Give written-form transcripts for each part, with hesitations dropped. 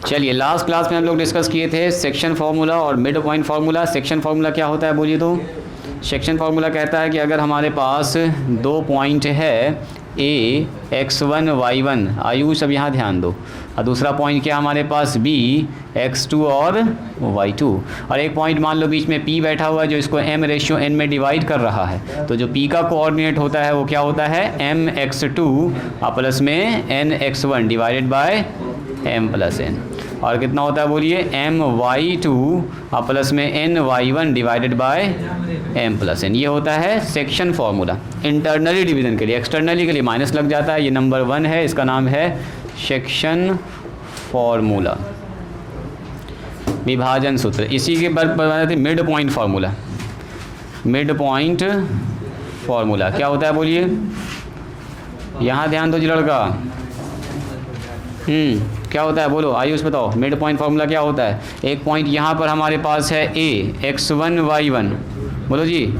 चलिए last class में हम लोग डिस्कस किए थे सेक्शन फार्मूला और mid point formula. Section formula क्या होता है बोलिए तो? सेक्शन फार्मूला कहता है कि अगर हमारे पास दो पॉइंट है ए x1 y1, आयुष अब यहाँ ध्यान दो, और दूसरा पॉइंट क्या हमारे पास b x2 और y2, और एक पॉइंट मान लो बीच में p बैठा हुआ है जो इसको m/n में डिवाइड कर रहा है, तो जो p का कोऑर्डिनेट होता है वो क्या होता है mx2 प्लस में nx1 डिवाइडेड बाय m+n, और कितना होता है बोलिए my2 प्लस में ny1 डिवाइडेड बाय m+n। ये होता है सेक्शन फार्मूला इंटरनली डिवीजन के लिए। एक्सटर्नली के लिए माइनस लग जाता है। ये नंबर 1 है, इसका नाम है सेक्शन फार्मूला, विभाजन सूत्र। इसी के बाद बनाते हैं mid point formula. Mid point formula क्या होता है बोलिए? यहाँ ध्यान दो जी लड़का। क्या होता है बोलो, आयुष बताओ मिड पॉइंट फार्मूला क्या होता है? एक पॉइंट यहाँ पर हमारे पास है a x1 y1, बोलो जी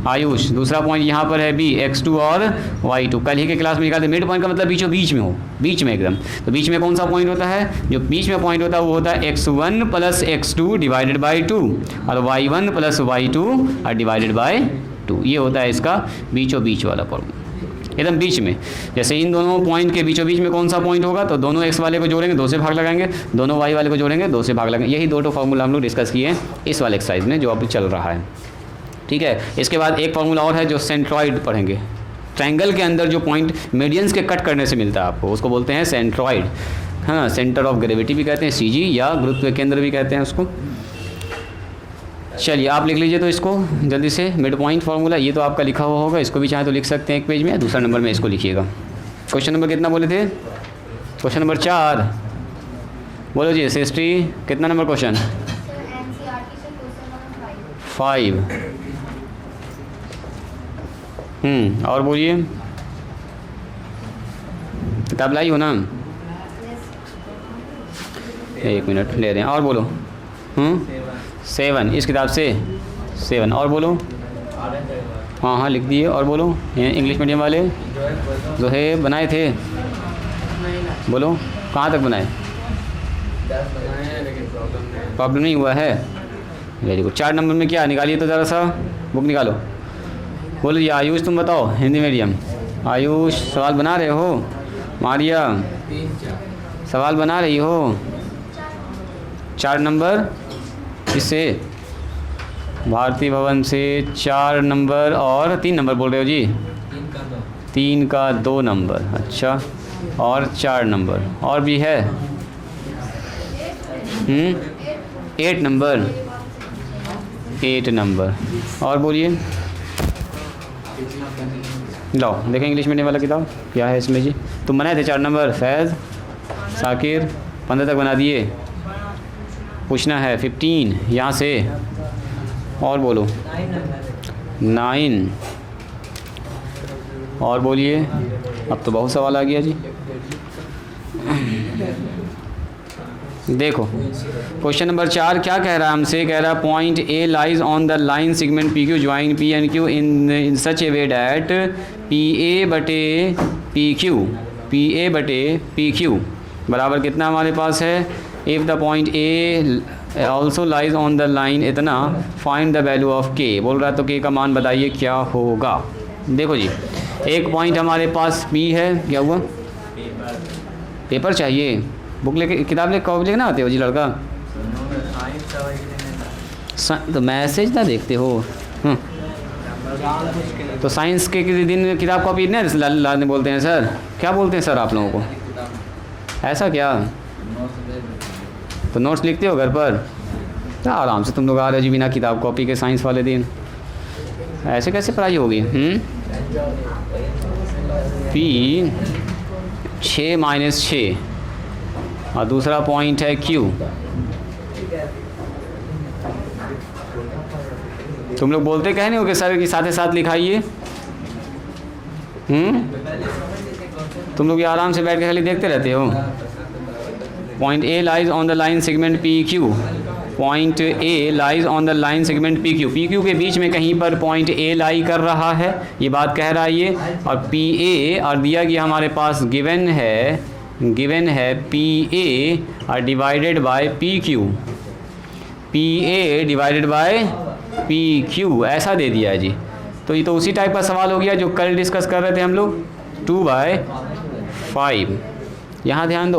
आयुष। दूसरा पॉइंट यहाँ पर है b x2 और y2। कल ही के क्लास में निकालते मिड पॉइंट का मतलब बीचों बीच में हो, बीच में एकदम। तो बीच में कौन सा पॉइंट होता है? जो बीच में पॉइंट होता है वो होता है x1 plus x2 divided by 2 और y1 plus y2 divided by 2। ये होता है इसका बीचों बीच वाला फार्मूला, एकदम बीच में। जैसे इन दोनों पॉइंट के बीचों बीच में कौन सा पॉइंट होगा, तो दोनों x वाले को जोड़ेंगे 2 से भाग लगाएंगे, दोनों y वाले को जोड़ेंगे 2 से भाग लगाएंगे। यही दो फार्मूला हम लोग डिस्कस किए इस वाले एक्सरसाइज में जो अभी चल रहा है, ठीक है। इसके बाद एक फार्मूला और है जो सेंट्रॉइड पढ़ेंगे। ट्रायंगल के अंदर जो पॉइंट मीडियंस के कट करने से मिलता है आपको, उसको बोलते हैं सेंट्रॉइड। हाँ, सेंटर ऑफ ग्रेविटी भी कहते हैं, CG, या गुरुत्व केंद्र भी कहते हैं उसको। चलिए आप लिख लीजिए तो इसको जल्दी से, मिड पॉइंट फार्मूला। ये तो आपका लिखा हुआ होगा, इसको भी चाहे तो लिख सकते हैं एक पेज में, दूसरा नंबर में इसको लिखिएगा। क्वेश्चन नंबर कितना बोले थे? क्वेश्चन नंबर 4 बोलो जी। हिस्ट्री कितना नंबर क्वेश्चन? 5। और बोलिए, किताब लाई हो ना? 1 मिनट ले रहे हैं। और बोलो। 7 इस किताब से 7। और बोलो। हाँ लिख दिए। और बोलो, इंग्लिश मीडियम वाले जो है बनाए थे, बोलो कहाँ तक बनाए? प्रॉब्लम नहीं हुआ है, वेरी गुड। 4 नंबर में क्या निकालिए तो ज़रा सा बुक निकालो। बोलो ये आयुष तुम बताओ, हिंदी मीडियम। आयुष सवाल बना रहे हो? मारिया सवाल बना रही हो? 4 नंबर किससे? भारती भवन से 4 नंबर, और 3 नंबर बोल रहे हो जी? 3 का 2 नंबर, अच्छा। और 4 नंबर, और भी है 8 नंबर, 8 नंबर। और बोलिए, लो देखें इंग्लिश मीडियम वाला किताब क्या है इसमें जी। तुम बनाए थे 4 नंबर, फैज़, साकिर 15 तक बना दिए। पूछना है 15 यहाँ से। और बोलो 9। और बोलिए, अब तो बहुत सवाल आ गया जी। देखो क्वेश्चन नंबर 4 क्या कह रहा है हमसे? कह रहा है point A lies on the line segment P Q join P and Q in such A way that P A बटे पी क्यू बराबर कितना हमारे पास है? If the point A also lies on the line इतना, find the value of के। बोल रहा है तो के का मान बताइए क्या होगा। देखो जी, एक पॉइंट हमारे पास पी है, क्या हुआ? पेपर चाहिए, बुक लेके, किताब लेके, कॉपी लेके ना आते हो जी लड़का? तो मैसेज ना देखते हो? तो साइंस के किसी दिन किताब कॉपी नहीं लाने बोलते हैं सर? क्या बोलते हैं सर आप लोगों को? ऐसा क्या? तो नोट्स लिखते हो घर पर? तो आराम से तुम लोग आ रहे हो जी बिना किताब कॉपी के साइंस वाले दिन। ऐसे कैसे पढ़ाई होगी? पी 6 - 6 और दूसरा पॉइंट है Q। तुम लोग बोलते कह नहीं हो कि सर की साथ साथ लिखाइए? तुम लोग ये आराम से बैठ के खाली देखते रहते हो। Point A lies on the line segment P Q, point A lies on the line segment P Q के बीच में कहीं पर पॉइंट ए लाई कर रहा है, ये बात कह रहा है ये। और पी ए और दिया गया हमारे पास गिवन है गिवन है पी ए और divided by P Q, P A divided by P Q ऐसा दे दिया है जी। तो ये तो उसी टाइप का सवाल हो गया जो कल डिस्कस कर रहे थे हम लोग, 2/5। यहाँ ध्यान दो,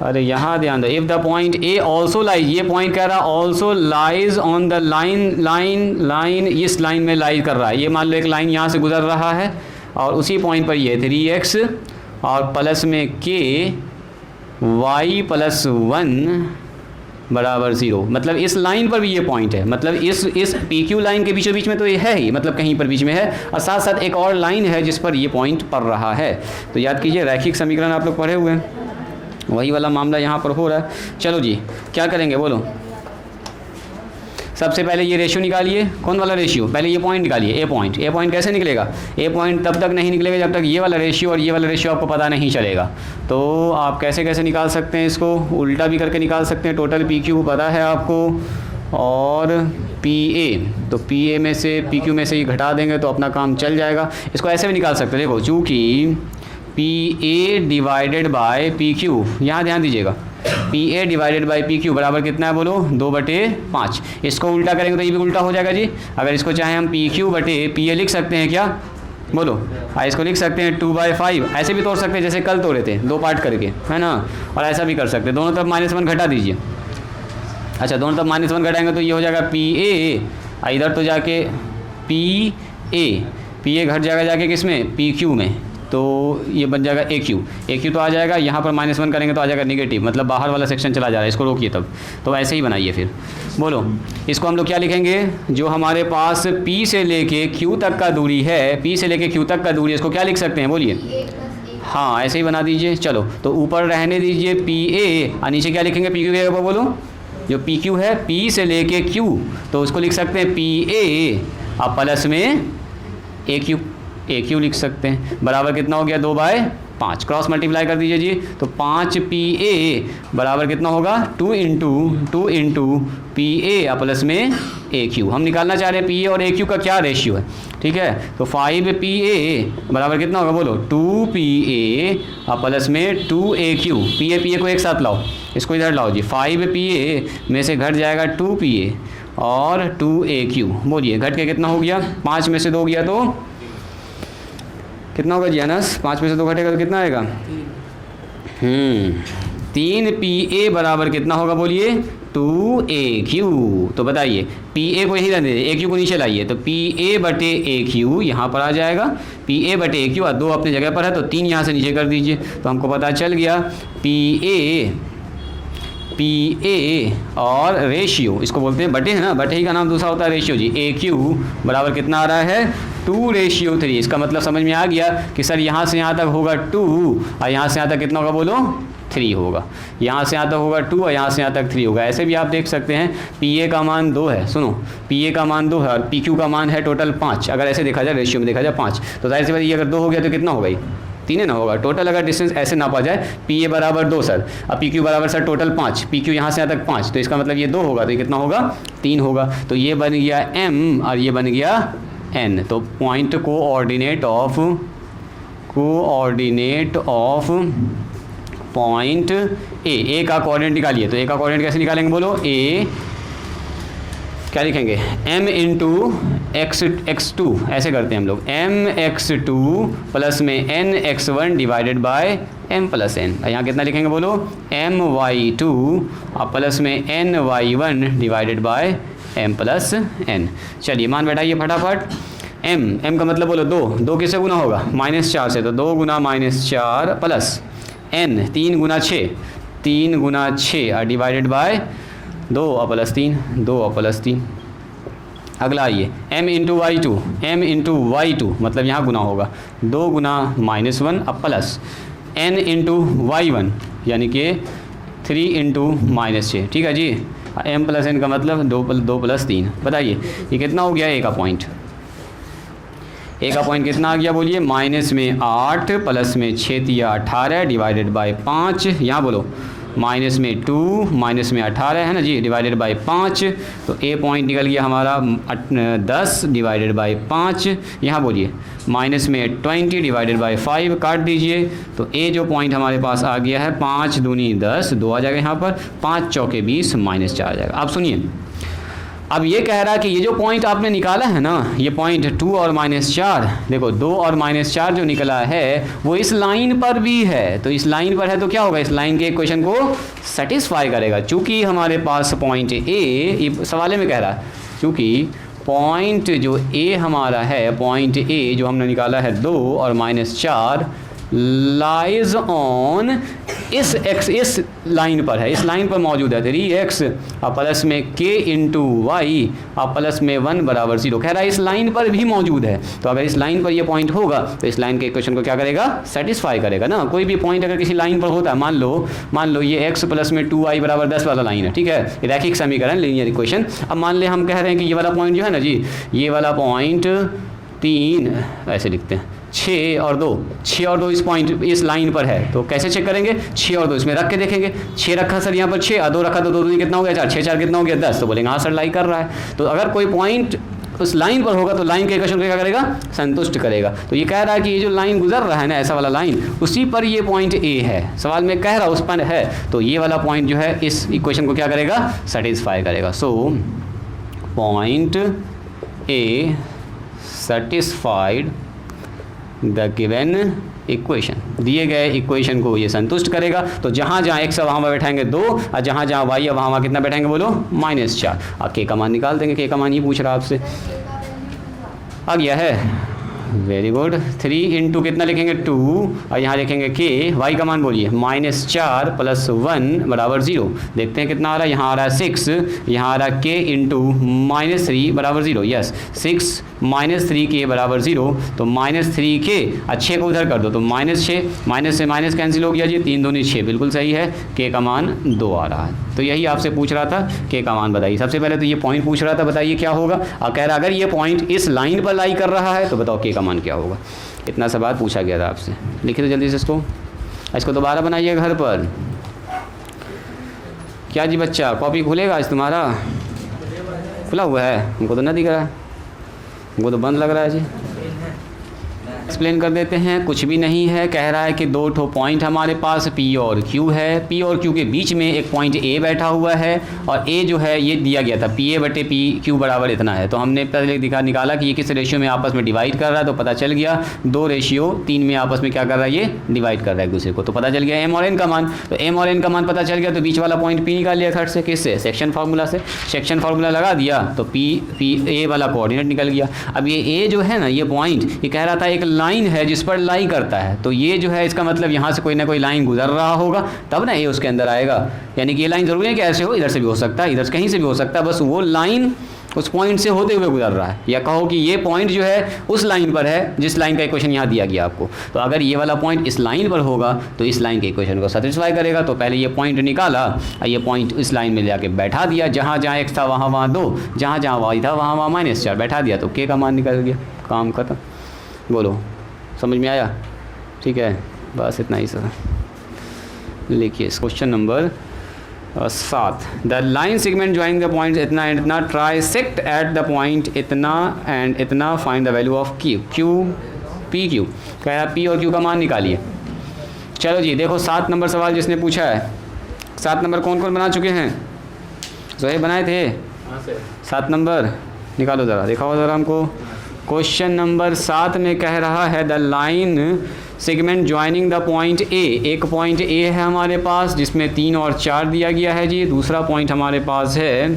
अरे यहाँ ध्यान दो, if the point A also lies, ये पॉइंट कह रहा also lies on the line, इस लाइन में लाइज कर रहा है। ये मान लो एक लाइन यहाँ से गुजर रहा है और उसी पॉइंट पर ये 3x और प्लस में k y + 1 बराबर 0, मतलब इस लाइन पर भी ये पॉइंट है, मतलब इस पी क्यू लाइन के बीचों बीच में तो ये है ही, मतलब कहीं पर बीच में है, और साथ साथ एक और लाइन है जिस पर ये पॉइंट पड़ रहा है। तो याद कीजिए रैखिक समीकरण आप लोग पढ़े हुए हैं, वही वाला मामला यहाँ पर हो रहा है। चलो जी क्या करेंगे बोलो, सबसे पहले ये रेशियो निकालिए। कौन वाला रेशियो? पहले ये पॉइंट निकालिए, ए पॉइंट कैसे निकलेगा? ए पॉइंट तब तक नहीं निकलेगा जब तक ये वाला रेशियो और ये वाला रेशियो आपको पता नहीं चलेगा। तो आप कैसे कैसे निकाल सकते हैं इसको, उल्टा भी करके निकाल सकते हैं। टोटल पी क्यू पता है आपको और पी ए, तो पी ए में से पी क्यू में से ही घटा देंगे तो अपना काम चल जाएगा। इसको ऐसे भी निकाल सकते हैं, देखो चूँकि P A divided by P Q, यहाँ ध्यान दीजिएगा, P A divided by P Q बराबर कितना है बोलो, 2/5। इसको उल्टा करेंगे तो ये भी उल्टा हो जाएगा जी। अगर इसको चाहे हम पी क्यू बटे पी ए लिख सकते हैं क्या बोलो, इसको लिख सकते हैं 2/5। ऐसे भी तोड़ सकते हैं जैसे कल तोड़े थे, 2 पार्ट करके, है ना। और ऐसा भी कर सकते हैं, दोनों तरफ -1 घटा दीजिए। अच्छा दोनों तरफ -1 घटाएंगे तो ये हो जाएगा पी ए, इधर तो जाके पी ए घट जाएगा जाके किस में, पी क्यू में, तो ये बन जाएगा ए क्यू तो आ जाएगा, यहाँ पर -1 करेंगे तो आ जाएगा नेगेटिव, मतलब बाहर वाला सेक्शन चला जा रहा है। इसको रोकिए तब, तो ऐसे ही बनाइए फिर बोलो। इसको हम लोग क्या लिखेंगे, जो हमारे पास P से लेके Q तक का दूरी है, P से लेके Q तक का दूरी, इसको क्या लिख सकते हैं बोलिए, हाँ ऐसे ही बना दीजिए। चलो तो ऊपर रहने दीजिए PA और नीचे क्या लिखेंगे PQ के ऊपर बोलो, जो PQ है P से लेके Q, तो उसको लिख सकते हैं PA और प्लस में AQ लिख सकते हैं। बराबर कितना हो गया, 2/5। क्रॉस मल्टीप्लाई कर दीजिए जी, तो 5PA बराबर कितना होगा, 2 इंटू PA प्लस में AQ। हम निकालना चाह रहे हैं PA और AQ का क्या रेशियो है, ठीक है। तो 5PA बराबर कितना होगा बोलो, 2PA प्लस में 2AQ। PA को एक साथ लाओ, इसको इधर लाओ जी, 5PA में से घट जाएगा 2PA और 2AQ। बोलिए घट के कितना हो गया, 5 में से 2 गया तो कितना होगा जी अनस, 5 में से 2 घटेगा तो कितना आएगा, 3PA बराबर कितना होगा बोलिए, 2AQ। तो बताइए PA को यही रहने दीजिए, AQ को नीचे लाइए, तो PA बटे AQ यहाँ पर आ जाएगा, PA बटे AQ और 2 अपनी जगह पर है तो 3 यहाँ से नीचे कर दीजिए। तो हमको पता चल गया PA और रेशियो, इसको बोलते हैं बटे, है ना, बटे ही का नाम दूसरा होता है रेशियो जी। AQ बराबर कितना आ रहा है, 2:3। इसका मतलब समझ में आ गया कि सर यहाँ से यहाँ तक होगा 2 और यहाँ से यहाँ तक कितना होगा बोलो, 3 होगा। यहाँ से यहाँ तक होगा 2 और यहाँ से यहाँ तक 3 होगा। ऐसे भी आप देख सकते हैं PA का मान 2 है, सुनो PA का मान 2 है और PQ का मान है टोटल 5। अगर ऐसे देखा जाए, रेशियो में देखा जाए 5, तो जाहिर सी बात ये अगर 2 हो गया तो कितना होगा, 3 ना होगा। टोटल अगर डिस्टेंस ऐसे नापा जाए, PA बराबर 2 सर और PQ बराबर सर टोटल 5, PQ यहाँ से यहाँ तक 5, तो इसका मतलब ये 2 होगा, तो ये कितना होगा, 3 होगा। तो ये बन गया M और ये बन गया N। तो point coordinate of point A का कोऑर्डिनेट निकालिए। तो ए का कोऑर्डिनेट कैसे निकालेंगे बोलो, ए क्या लिखेंगे, m इंटू x2, ऐसे करते हैं हम लोग, mx2 प्लस में nx1 divided by m plus n। यहाँ कितना लिखेंगे बोलो, my2 और प्लस में ny1 divided by m plus n। चलिए मान बैठाइए फटाफट। m का मतलब बोलो 2 किससे गुना होगा, -4 से, तो 2 गुना -4 प्लस n 3 गुना 6 और डिवाइडेड बाय 2 और प्लस 3। अगला आइए m इंटू y2 मतलब यहाँ गुना होगा, 2 गुना -1 अब प्लस n इंटू y1 यानी कि 3 इंटू -6, ठीक है जी। m प्लस n का मतलब 2 प्लस 3। बताइए ये कितना हो गया, ए का पॉइंट कितना आ गया बोलिए, -8 प्लस में 6 × 18 डिवाइडेड बाय 5, यहाँ बोलो माइनस में 2 माइनस में 18 है ना जी, डिवाइडेड बाई 5। तो ए पॉइंट निकल गया हमारा 10 डिवाइडेड बाई 5। यहाँ बोलिए माइनस में 20 डिवाइडेड बाई 5 काट दीजिए। तो ए जो पॉइंट हमारे पास आ गया है 5 दूनी 10, 2 आ जाएगा यहाँ पर, 5 चौके 20 माइनस 4 आ जाएगा। अब सुनिए, अब ये कह रहा है कि ये जो पॉइंट आपने निकाला है ना, ये पॉइंट 2 और -4, देखो 2 और -4 जो निकला है वो इस लाइन पर भी है। तो इस लाइन पर है तो क्या होगा, इस लाइन के इक्वेशन को सेटिस्फाई करेगा। चूँकि हमारे पास पॉइंट ए, सवाल में कह रहा है, चूँकि पॉइंट जो ए हमारा है, पॉइंट ए जो हमने निकाला है 2 और -4 लाइज ऑन इस लाइन पर है, इस लाइन पर मौजूद है 3x और प्लस में k इंटू वाई और प्लस में 1 बराबर 0। कह रहा है इस लाइन पर भी मौजूद है। तो अगर इस लाइन पर ये पॉइंट होगा तो इस लाइन के इक्वेशन को क्या करेगा, सेटिस्फाई करेगा ना। कोई भी पॉइंट अगर किसी लाइन पर होता है, मान लो ये x प्लस में 2y बराबर 10 वाला लाइन है, ठीक है, रैखिक समीकरण, लीनियर इक्वेशन। अब मान ले हम कह रहे हैं कि ये वाला पॉइंट जो है ना जी, ये वाला पॉइंट 3, ऐसे लिखते हैं 6 और 2 इस पॉइंट इस लाइन पर है। तो कैसे चेक करेंगे, 6 और 2 इसमें रख के देखेंगे। 6 रखा सर यहाँ पर 6 और 2 रखा तो 2 कितना हो गया 4, 6 4 कितना हो गया 10। तो बोलेंगे हाँ सर लाई कर रहा है। तो अगर कोई पॉइंट उस लाइन पर होगा तो लाइन के इक्वेशन को क्या करेगा, संतुष्ट करेगा। तो ये कह रहा है कि ये जो लाइन गुजर रहा है ना, ऐसा वाला लाइन, उसी पर ये पॉइंट ए है। सवाल में कह रहा उस पर है, तो ये वाला पॉइंट जो है इस इक्वेशन को क्या करेगा, सेटिस्फाई करेगा। So point A satisfied the given equation, दिए गए इक्वेशन को ये संतुष्ट करेगा। तो जहाँ जहाँ x है वहाँ बैठाएंगे 2 और जहाँ जहाँ y है वहाँ कितना बैठाएंगे बोलो, -4। अब k का मान निकाल देंगे, k का मान ही पूछ रहा आपसे, आ गया है, वेरी गुड। 3 इंटू कितना लिखेंगे 2 और यहाँ लिखेंगे k, y का मान बोलिए -4 प्लस 1 बराबर 0। देखते हैं कितना आ रहा है, यहाँ आ रहा है 6, यहाँ आ रहा है k इंटू -3 बराबर 0। यस, 6 -3k बराबर 0। तो -3k, अच्छे को उधर कर दो तो -6, माइनस से माइनस कैंसिल हो गया जी, 3 दूनी 6, बिल्कुल सही है। k का मान 2 आ रहा है। तो यही आपसे पूछ रहा था, k का मान बताइए। सबसे पहले तो ये पॉइंट पूछ रहा था, बताइए क्या होगा। और कह रहा अगर ये पॉइंट इस लाइन पर लाई कर रहा है तो बताओ k का मान क्या होगा। इतना सवाल पूछा गया था आपसे, लिखिए तो जल्दी से इसको दोबारा बनाइए घर पर। क्या जी बच्चा, कॉपी खुलेगा आज तुम्हारा? खुला हुआ है, हमको तो नहीं दिख रहा है, हमको तो बंद लग रहा है जी। एक्सप्लेन कर देते हैं, कुछ भी नहीं है। कह रहा है कि 2 ठो पॉइंट हमारे पास P और Q है। P और Q के बीच में एक पॉइंट A बैठा हुआ है और A जो है ये दिया गया था PA बटे PQ बराबर इतना है। तो हमने पहले निकाला कि ये किस रेशियो में आपस में डिवाइड कर रहा है। तो पता चल गया 2:3 में आपस में क्या कर रहा है, ये डिवाइड कर रहा है एक दूसरे को। तो पता चल गया M और N का मान। तो M और N का मान पता चल गया तो बीच वाला पॉइंट P निकाल लिया थर्ड से, किससे, सेक्शन फार्मूला से। सेक्शन फार्मूला लगा दिया तो P A वाला कोऑर्डिनेट निकल गया। अब ये A जो है ना, ये पॉइंट, ये कह रहा था एक लाइन है जिस पर लाई करता है। तो ये जो है इसका मतलब यहाँ से कोई ना कोई लाइन गुजर रहा होगा तब ना ये उसके अंदर आएगा। यानी कि ये लाइन जरूरी है कि ऐसे हो, इधर से भी हो सकता है, इधर से कहीं से भी हो सकता है, बस वो लाइन उस पॉइंट से होते हुए गुजर रहा है। या कहो कि ये पॉइंट जो है उस लाइन पर है जिस लाइन का इक्वेशन यहाँ दिया गया आपको। तो अगर ये वाला पॉइंट इस लाइन पर होगा तो इस लाइन के इक्वेशन को सेटिस्फाई करेगा। तो पहले ये पॉइंट निकाला और ये पॉइंट इस लाइन में जाके बैठा दिया, जहाँ जहाँ x था वहाँ 2, जहाँ जहाँ y था वहाँ -4 बैठा दिया तो k का मान निकल गया, काम खत्म। बोलो समझ में आया? ठीक है, बस इतना ही सर। लिखिए question number 7, the line segment joining the point इतना एंड इतना ट्राइसेक्ट एट द पॉइंट इतना एंड इतना, find the value of P Q. कह रहा पी और क्यू का मान निकालिए। चलो जी देखो 7 नंबर सवाल जिसने पूछा है, 7 नंबर कौन कौन बना चुके हैं? जोहे बनाए थे 7 नंबर, निकालो ज़रा, दिखाओ ज़रा हमको। क्वेश्चन नंबर 7 में कह रहा है the line segment joining the point A. एक पॉइंट ए है हमारे पास जिसमें 3 और 4 दिया गया है जी। दूसरा पॉइंट हमारे पास है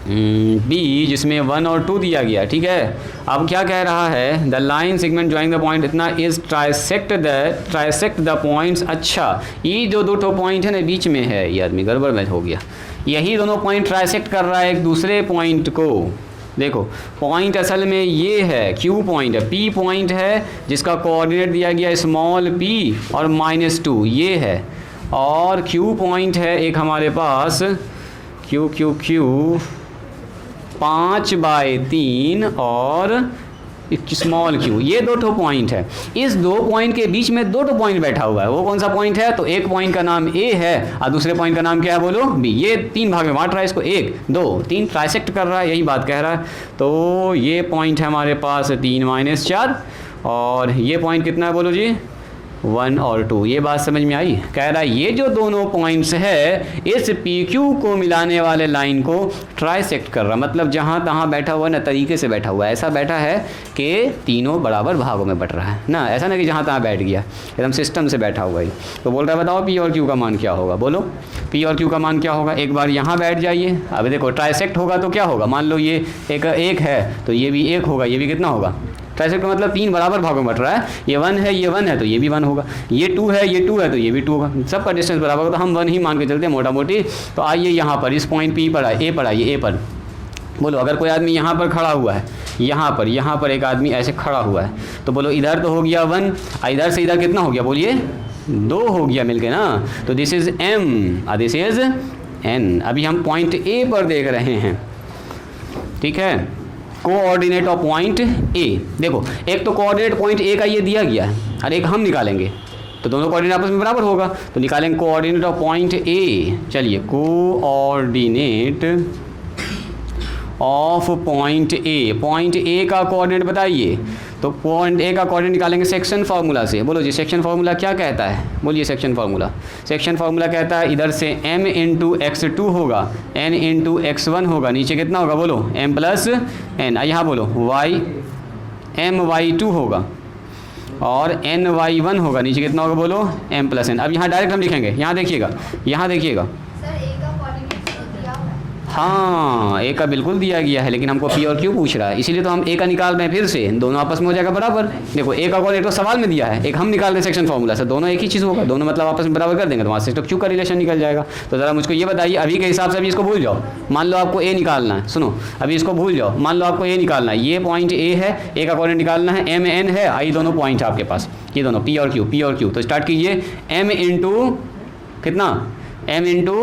बी जिसमें 1 और 2 दिया गया, ठीक है। अब क्या कह रहा है, the line segment joining the point इतना इज ट्राइसेक्ट द पॉइंट्स। अच्छा, ये जो 2 पॉइंट है ना बीच में है, ये आदमी गड़बड़ में हो गया। यही दोनों पॉइंट ट्राइसेक्ट कर रहा है एक दूसरे पॉइंट को। देखो पॉइंट असल में ये है, Q पॉइंट है, P पॉइंट है जिसका कोऑर्डिनेट दिया गया स्मॉल p और -2 ये है, और Q पॉइंट है एक हमारे पास Q 5/3 और स्मॉल क्यू, ये 2 पॉइंट है। इस 2 पॉइंट के बीच में 2 पॉइंट बैठा हुआ है, वो कौन सा पॉइंट है? तो एक पॉइंट का नाम ए है और दूसरे पॉइंट का नाम क्या है बोलो? बी। ये 3 भाग में बांट रहा है इसको, 1 2 3 ट्राइसेक्ट कर रहा है, यही बात कह रहा है। तो ये पॉइंट है हमारे पास 3 - 4 और ये पॉइंट कितना है बोलो जी? 1 और 2। ये बात समझ में आई? कह रहा है ये जो दोनों पॉइंट्स है इस पी क्यू को मिलाने वाले लाइन को ट्राइसेक्ट कर रहा, मतलब जहाँ तहाँ बैठा हुआ ना, तरीके से बैठा हुआ है, ऐसा बैठा है कि तीनों बराबर भागों में बट रहा है ना, ऐसा ना कि जहाँ तहाँ बैठ गया, एकदम सिस्टम से बैठा हुआ ही। तो बोल रहा है बताओ पी और क्यू का मान क्या होगा? बोलो पी और क्यू का मान क्या होगा? एक बार यहाँ बैठ जाइए। अब देखो ट्राइसेक्ट होगा तो क्या होगा? मान लो ये एक है तो ये भी 1 होगा, ये भी कितना होगा? ट्राइसेक्ट का मतलब 3 बराबर भागों में बट रहा है, ये 1 है, ये 1 है तो ये भी 1 होगा, ये 2 है, ये 2 है तो ये भी 2 होगा, सबका डिस्टेंस बराबर होगा, तो हम 1 ही मान के चलते हैं मोटा मोटी। तो आइए यहाँ पर इस पॉइंट पी पर ए पर आइए, ए पर बोलो अगर कोई आदमी यहाँ पर खड़ा हुआ है, यहाँ पर एक आदमी ऐसे खड़ा हुआ है, तो बोलो इधर तो हो गया 1, इधर से इधर कितना हो गया बोलिए? 2 हो गया मिलके ना, तो दिस इज एम और दिस इज एन। अभी हम पॉइंट ए पर देख रहे हैं, ठीक है, कोऑर्डिनेट ऑफ पॉइंट ए। देखो एक तो कोऑर्डिनेट पॉइंट ए का ये दिया गया है और एक हम निकालेंगे, तो दोनों कोऑर्डिनेट आपस में बराबर होगा, तो निकालेंगे कोऑर्डिनेट ऑफ पॉइंट ए। चलिए कोऑर्डिनेट ऑफ पॉइंट ए का कोऑर्डिनेट बताइए। तो पॉइंट ए का कोऑर्डिनेट निकालेंगे सेक्शन फार्मूला से। बोलो जी सेक्शन फार्मूला क्या कहता है? बोलिए सेक्शन फार्मूला। सेक्शन फार्मूला कहता है इधर से m इंटू x2 होगा, n इंटू x1 होगा, नीचे कितना होगा बोलो? m plus n। यहाँ बोलो y my2 होगा और ny1 होगा, नीचे कितना होगा बोलो? m plus n। अब यहाँ डायरेक्ट हम लिखेंगे, यहाँ देखिएगा, हाँ ए का बिल्कुल दिया गया है, लेकिन हमको पी और क्यू पूछ रहा है, इसीलिए तो हम ए का निकाल रहे हैं, फिर से दोनों आपस में हो जाएगा बराबर। देखो ए का कोऑर्डिनेट तो सवाल में दिया है, एक हम निकाल रहे हैं सेक्शन फार्मूला से, दोनों एक ही चीज़ होगा, दोनों मतलब आपस में बराबर कर देंगे तो वहाँ से तो क्यू का रिलेशन निकल जाएगा। तो ज़रा मुझको ये बताइए अभी के हिसाब से, अभी इसको भूल जाओ, मान लो आपको ए निकालना है, सुनो अभी इसको भूल जाओ, मान लो आपको ए निकालना है, ये पॉइंट ए है, ए का कोऑर्डिनेट निकालना है, एम एन है, आई दोनों पॉइंट है आपके पास, ये दोनों पी और क्यू। तो स्टार्ट कीजिए, एम इंटू कितना? m इंटू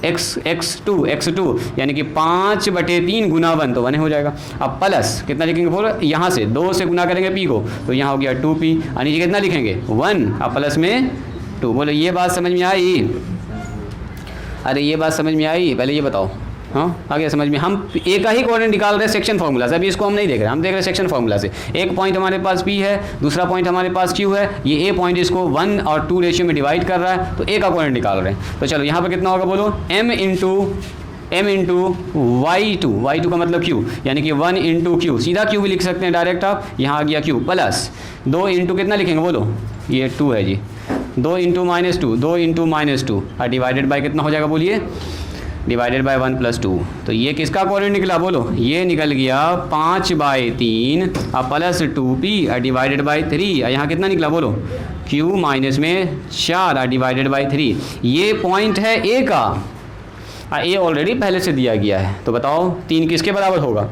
x2 यानी कि 5/3 गुना 1 तो 1 हो जाएगा। अब प्लस कितना लिखेंगे बोलो? यहाँ से 2 से गुना करेंगे p को, तो यहाँ हो गया 2p और नीचे कितना लिखेंगे? 1 और प्लस में 2। बोलो ये बात समझ में आई? अरे ये बात समझ में आई? पहले ये बताओ, हाँ आ गया समझ में? हम ए का ही कोऑर्डिनेट निकाल रहे हैं सेक्शन फार्मूला से, अभी इसको हम नहीं देख रहे, हम देख रहे हैं सेक्शन फार्मूला से। एक पॉइंट हमारे पास पी है, दूसरा पॉइंट हमारे पास क्यू है, ये ए पॉइंट इसको 1 और 2 रेशियो में डिवाइड कर रहा है, तो ए का कोऑर्डिनेट निकाल रहे हैं। तो चलो यहाँ पर कितना होगा बोलो? m इंटू y2 का मतलब q, यानी कि 1 इंटू क्यू, सीधा q भी लिख सकते हैं डायरेक्ट आप, यहाँ आ गया q प्लस 2 इंटू कितना लिखेंगे बोलो? ये 2 है जी, 2 इंटू -2 और डिवाइडेड बाई कितना हो जाएगा बोलिए? Divided by 1 + 2। तो ये किसका कोऑर्डिनेट निकला बोलो? ये निकल गया 5/3 और प्लस 2p और डिवाइडेड बाई 3 और यहाँ कितना निकला बोलो? q माइनस में 4 और डिवाइडेड बाई 3। ये पॉइंट है ए का, ए ऑलरेडी पहले से दिया गया है, तो बताओ 3 किसके बराबर होगा?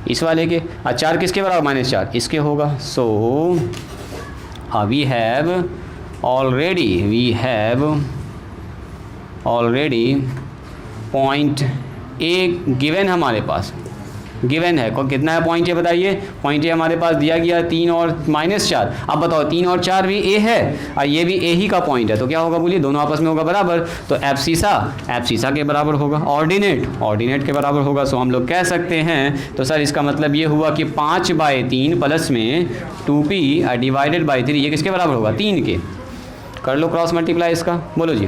इस वाले के, और 4 किसके बराबर? -4 इसके होगा। So we have already point A given हमारे पास, गिवन है कितना है पॉइंट ए बताइए? पॉइंट ए हमारे पास दिया गया 3 और -4। अब बताओ 3 और 4 भी ए है और ये भी ए ही का पॉइंट है, तो क्या होगा बोलिए? दोनों आपस में होगा बराबर, तो एफ सीसा के बराबर होगा, ऑर्डिनेट के बराबर होगा। सो हम लोग कह सकते हैं, तो सर इसका मतलब ये हुआ कि 5/3 प्लस में 2p डिवाइडेड बाई 3 ये किसके बराबर होगा? 3 के। कर लो क्रॉस मल्टीप्लाई इसका, बोलो जी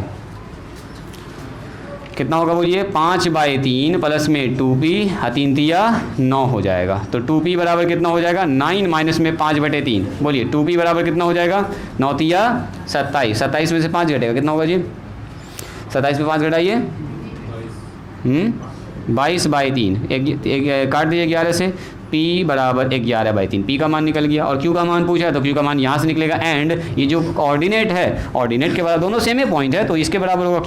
कितना होगा बोलिए? 5/3 प्लस में 2p 3 तिया 9 हो जाएगा। तो 2p बराबर कितना हो जाएगा? 9 माइनस में 5/3। बोलिए 2p बराबर कितना हो जाएगा? 9 तिया 27, 27 में से 5 घटेगा कितना होगा जी? 27 में 5 घटाइए, 22/3, एक काट दीजिए 11 से, p बराबर 11/3, p का मान निकल गया। और q का मान पूछा है तो q का मान यहाँ से निकलेगा। एंड ये जो ऑर्डिनेट है, ऑर्डिनेट के बराबर दोनों सेम ही पॉइंट है, तो इसके बराबर होगा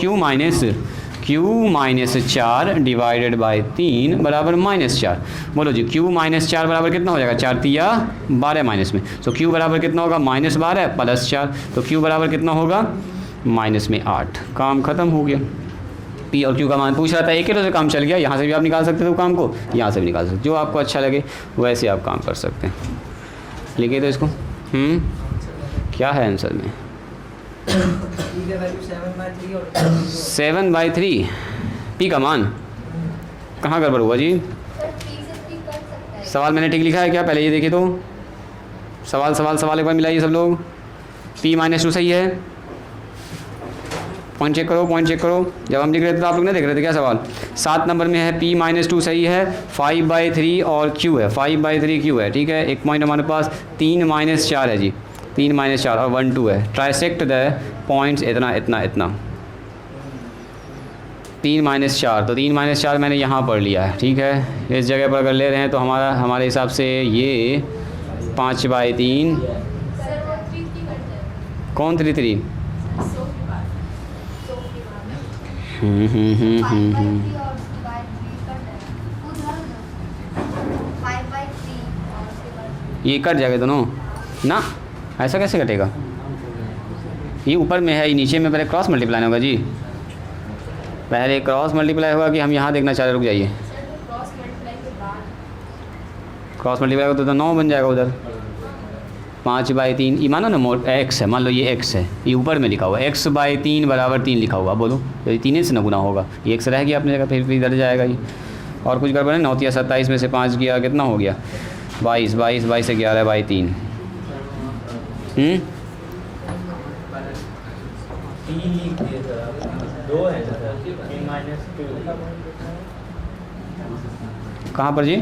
q-4 डिवाइडेड बाई 3 बराबर -4। बोलो जी q-4 बराबर कितना हो जाएगा? 4 तिया 12 माइनस में, तो q बराबर कितना होगा? -12 प्लस 4, तो q बराबर कितना होगा? -8। काम खत्म हो गया। p और q का मान पूछ रहा था, एक ही से काम चल गया। यहाँ से भी आप निकाल सकते हो काम को, यहाँ से भी निकाल सकते, जो आपको अच्छा लगे वैसे आप काम कर सकते हैं। लिखिए तो इसको। क्या है आंसर में? 7/3 पी का मान कहाँ गड़बड़ हुआ जी? सवाल मैंने ठीक लिखा है क्या? पहले ये देखिए तो सवाल एक बार मिलाइए सब लोग। p-2 सही है? पॉइंट चेक करो। जब हम लिख रहे थे तो आप लोग नहीं देख रहे थे क्या सवाल? 7 नंबर में है p-2 सही है, 5/3 और q है, 5/3 q है, ठीक है। एक पॉइंट हमारे पास 3-4 है जी, 3-4 और 1 2 है। ट्राइसेक्ट द पॉइंट्स इतना 3-4, तो 3-4 मैंने यहाँ पढ़ लिया है, ठीक है। इस जगह पर अगर ले रहे हैं तो हमारे हिसाब से ये 5/3 कौन 3 ये कट जाएगा दोनों ना, ऐसा कैसे कटेगा? ये ऊपर में है, ये नीचे में पहले क्रॉस मल्टीप्लाई होगा जी, पहले क्रॉस मल्टीप्लाई होगा कि हम यहाँ देखना चाह रहे, रुक जाइए। क्रॉस मल्टीप्लाई होगा तो 9 बन जाएगा उधर। 5/3 ये मानो ना x है, मान लो ये x है, ये ऊपर में लिखा हुआ x/3 = 3 लिखा हुआ, बोलो तो 3 से ना गुना होगा, ये x रह गया अपनी जगह, फिर इधर जाएगा ये। और कुछ गड़बड़ है? 9 × 27 में से 5 गया, कितना हो गया? 22 से 11/3। कहाँ पर जी?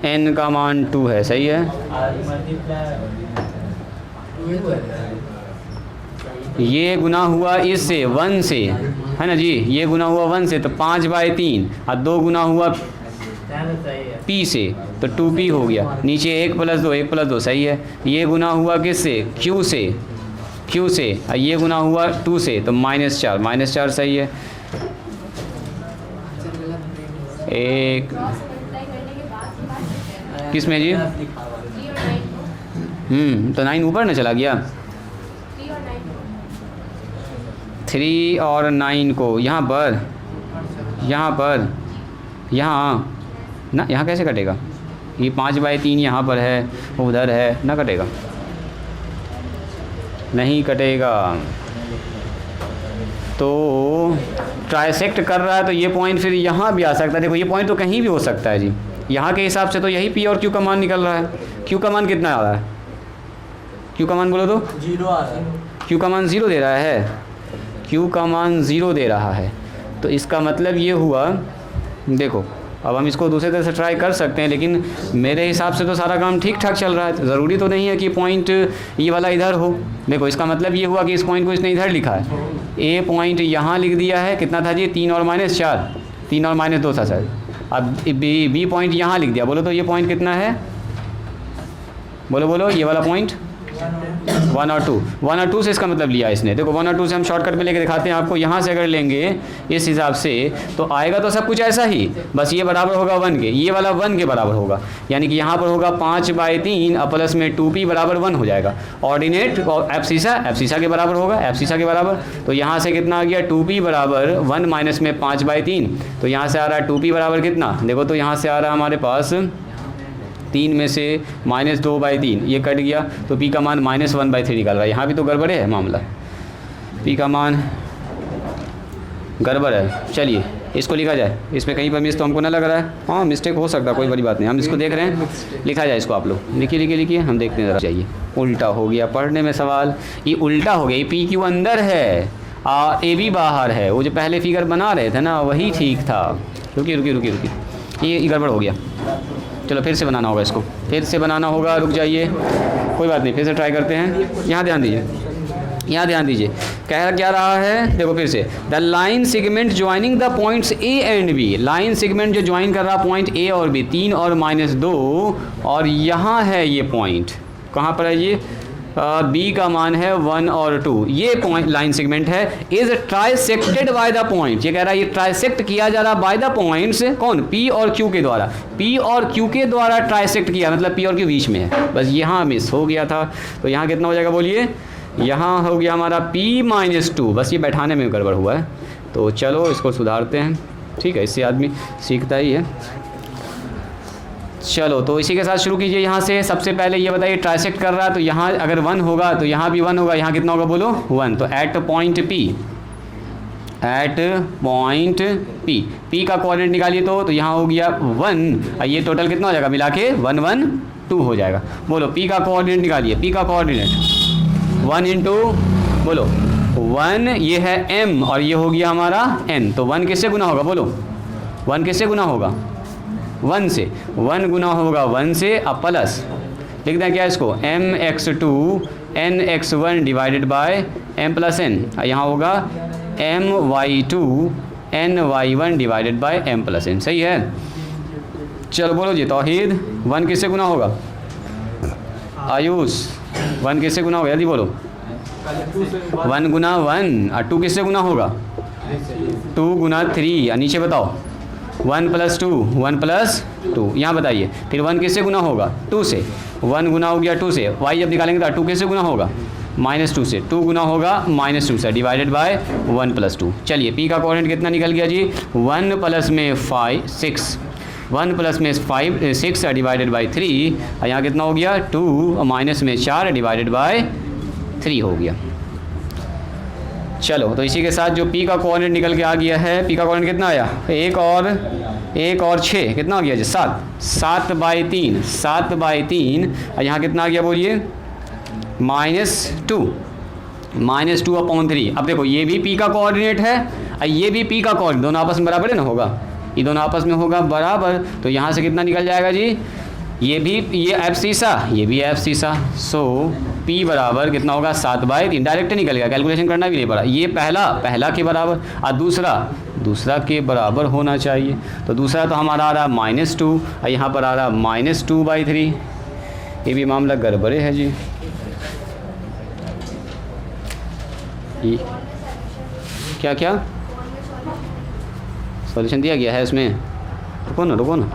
n का मान 2 है, सही है। ये गुना हुआ इससे 1 से, है ना जी, ये गुना हुआ 1 से तो 5/3 और 2 गुना हुआ p से तो 2p हो गया। नीचे 1 + 2 1 + 2 सही है। ये गुना हुआ किससे? q से और ये गुना हुआ 2 से तो -4 सही है। एक किस में जी? तो 9 ऊपर ना चला गया। 3 और 9 को यहाँ ना, यहाँ कैसे कटेगा? ये 5/3 यहाँ पर है, उधर है ना, कटेगा नहीं कटेगा। तो ट्राइसेक्ट कर रहा है तो ये पॉइंट फिर यहाँ भी आ सकता है। देखो ये पॉइंट तो कहीं भी हो सकता है जी, यहाँ के हिसाब से तो यही p और q का मान निकल रहा है। q का मान कितना आ रहा है? q का मान बोलो तो 0 आ रहा है। q का मान 0 दे रहा है, q का मान 0 दे रहा है। तो इसका मतलब ये हुआ, देखो अब हम इसको दूसरे तरह से ट्राई कर सकते हैं, लेकिन मेरे हिसाब से तो सारा काम ठीक ठाक चल रहा है। ज़रूरी तो नहीं है कि पॉइंट ये वाला इधर हो। देखो इसका मतलब ये हुआ कि इस पॉइंट को इसने इधर लिखा है, a पॉइंट यहाँ लिख दिया है, कितना था जी? 3 और -4, 3 और -2 था सर। अब b पॉइंट यहाँ लिख दिया, बोलो तो ये पॉइंट कितना है? बोलो ये वाला पॉइंट 1 और 2 से इसका मतलब लिया इसने। देखो 1 और 2 से हम शॉर्टकट में लेके दिखाते हैं आपको। यहाँ से अगर लेंगे इस हिसाब से तो आएगा तो सब कुछ ऐसा ही, बस ये बराबर होगा 1 के, ये वाला 1 के बराबर होगा, यानी कि यहाँ पर होगा 5/3 और प्लस में 2p = 1 हो जाएगा। ऑर्डिनेट और एफसीसा के बराबर होगा, एफसीसा के बराबर। तो यहाँ से कितना आ गया? 2p = 1 माइनस में 5/3, तो यहाँ से आ रहा है 2p बराबर कितना? देखो तो यहाँ से आ रहा है हमारे पास 3 में से -2/3, ये कट गया तो p का मान -1/3 निकल रहा है। यहाँ भी तो गड़बड़ है मामला, p का मान गड़बड़ है। चलिए इसको लिखा जाए, इसमें कहीं पर मिस तो हमको ना लग रहा है। हाँ मिस्टेक हो सकता है, कोई बड़ी बात नहीं, हम इसको देख रहे हैं। लिखा जाए इसको, आप लोग लिखिए, हम देखते हैं ज़रा। चाहिए उल्टा हो गया पढ़ने में सवाल, ये उल्टा हो गया। ये p q अंदर है और a b बाहर है। वो जो पहले फिगर बना रहे थे ना वही ठीक था। रुकिए, ये गड़बड़ हो गया। चलो फिर से बनाना होगा इसको, रुक जाइए, कोई बात नहीं, फिर से ट्राई करते हैं। यहाँ ध्यान दीजिए, कह क्या रहा है? देखो फिर से, the line segment joining the points a and b, line segment जो ज्वाइन कर रहा पॉइंट a और b, 3 और -2, और यहाँ है ये पॉइंट, कहाँ पर है ये? b का मान है 1 और 2, ये पॉइंट लाइन सेगमेंट है। Is trisected by the point, ये कह रहा है ये ट्राइसेक्ट किया जा रहा बाय द पॉइंट्स, कौन? p और q के द्वारा, p और q के द्वारा ट्राइसेक्ट किया, मतलब p और q बीच में है। बस यहाँ मिस हो गया था, तो यहाँ कितना हो जाएगा बोलिए? यहाँ हो गया हमारा p-2, बस ये बैठाने में गड़बड़ हुआ है। तो चलो इसको सुधारते हैं, ठीक है, इससे आदमी सीखता ही है। चलो तो इसी के साथ शुरू कीजिए यहाँ से। सबसे पहले ये बताइए ट्राइसेक्ट कर रहा है तो यहाँ अगर 1 होगा तो यहाँ भी 1 होगा, यहाँ कितना होगा बोलो 1। तो एट पॉइंट P का कोऑर्डिनेट निकालिए तो यहाँ हो गया 1 और ये टोटल कितना हो जाएगा मिला के 1 1 2 हो जाएगा। बोलो P का कोऑर्डिनेट निकालिए। P का कोऑर्डिनेट 1 इंटू बोलो 1 ये है m और ये हो गया हमारा n। तो 1 किससे गुना होगा बोलो 1 किससे गुना होगा 1 से। 1 गुना होगा 1 से अब प्लस लिखते हैं क्या इसको mx2 nx1 divided by m plus n। यहाँ होगा my2 ny1 divided by m plus n। सही है। चलो बोलो जी तौहीद 1 किससे गुना होगा आयुष 1 किससे गुना होगा जल्दी बोलो 1 गुना 1 और 2 किससे गुना होगा 2 गुना 3 और नीचे बताओ 1 प्लस 2 1 प्लस 2 यहाँ बताइए। फिर 1 किससे गुना होगा 2 से। 1 गुना हो गया 2 से। y जब निकालेंगे तो 2 किससे गुना होगा -2 से। 2 गुना होगा -2 से डिवाइडेड बाय 1 प्लस 2। चलिए P का कोऑर्डिनेट कितना निकल गया जी 1 प्लस में 5 6 1 प्लस में 5 6 डिवाइडेड बाय 3 और यहाँ कितना हो गया 2 और माइनस में 4 डिवाइडेड बाय 3 हो गया। चलो तो इसी के साथ जो P का कोऑर्डिनेट निकल के आ गया है। P का कोऑर्डिनेट कितना आया 1 और 6 कितना हो गया जी 7 बाई 3 और यहाँ कितना आ गया बोलिए -2/3। अब देखो ये भी P का कोऑर्डिनेट है और ये भी P का कोऑर्डिनेट, दोनों आपस में बराबर है ना होगा, ये दोनों आपस में होगा बराबर। तो यहाँ से कितना निकल जाएगा जी ये F सीसा ये भी F सीसा। सो P बराबर कितना होगा 7/3। डायरेक्ट निकल गया, कैलकुलेशन करना भी नहीं पड़ा। ये पहला के बराबर और दूसरा के बराबर होना चाहिए। तो दूसरा तो हमारा आ रहा है -2 और यहाँ पर आ रहा है -2/3। ये भी मामला गड़बड़े है जी। ये क्या सॉल्यूशन दिया गया है इसमें, रुको ना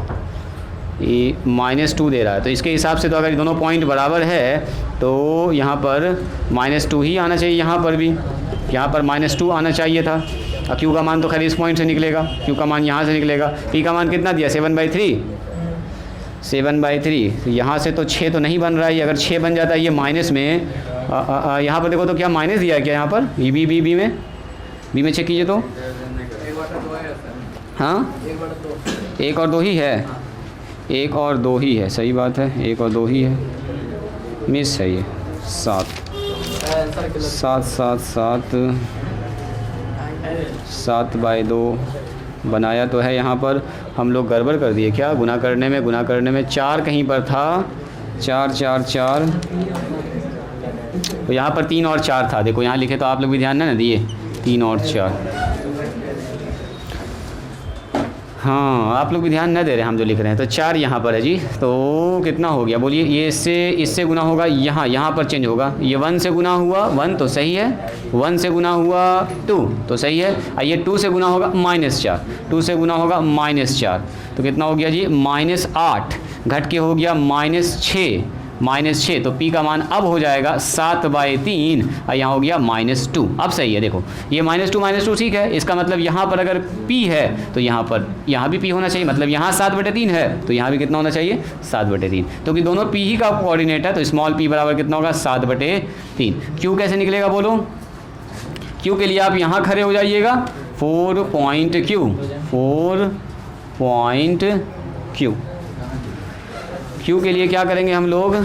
ये -2 दे रहा है। तो इसके हिसाब से तो अगर दोनों पॉइंट बराबर है तो यहाँ पर -2 ही आना चाहिए। यहाँ पर भी यहाँ पर -2 आना चाहिए था। और Q का मान तो खैर इस पॉइंट से निकलेगा, Q का मान यहाँ से निकलेगा। P का मान कितना दिया 7/3। तो यहाँ से तो 6 तो नहीं बन रहा है। अगर 6 बन जाता है ये माइनस में यहाँ पर देखो तो क्या माइनस दिया है क्या यहाँ पर बी में चेक कीजिए तो हाँ 1 और 2 ही है, 1 और 2 ही है। सही बात है 1 और 2 ही है, मिस है ये 7/2 बनाया तो है। यहाँ पर हम लोग गड़बड़ कर दिए क्या, गुना करने में 4 कहीं पर था 4 तो यहाँ पर 3 और 4 था। देखो यहाँ लिखे तो आप लोग भी ध्यान ना दिए 3 और 4। हाँ आप लोग भी ध्यान न दे रहे हैं हम जो लिख रहे हैं। तो 4 यहाँ पर है जी। तो कितना हो गया बोलिए, ये इससे गुना होगा, यहाँ पर चेंज होगा। ये 1 से गुना हुआ 1 तो सही है, 1 से गुना हुआ 2 तो सही है, और ये 2 से गुना होगा -4, 2 से गुना होगा -4 तो कितना हो गया जी -8 घट के हो गया -6। तो P का मान अब हो जाएगा 7/3 और यहाँ हो गया -2। अब सही है देखो ये -2 ठीक है। इसका मतलब यहाँ पर अगर P है तो यहाँ भी P होना चाहिए। मतलब यहाँ 7/3 है तो यहाँ भी कितना होना चाहिए 7/3, क्योंकि दोनों P ही का कोऑर्डिनेट है। तो स्मॉल p बराबर कितना होगा 7/3। Q कैसे निकलेगा बोलो, Q के लिए आप यहाँ खड़े हो जाइएगा 4 पॉइंट Q। Q के लिए क्या करेंगे हम लोग,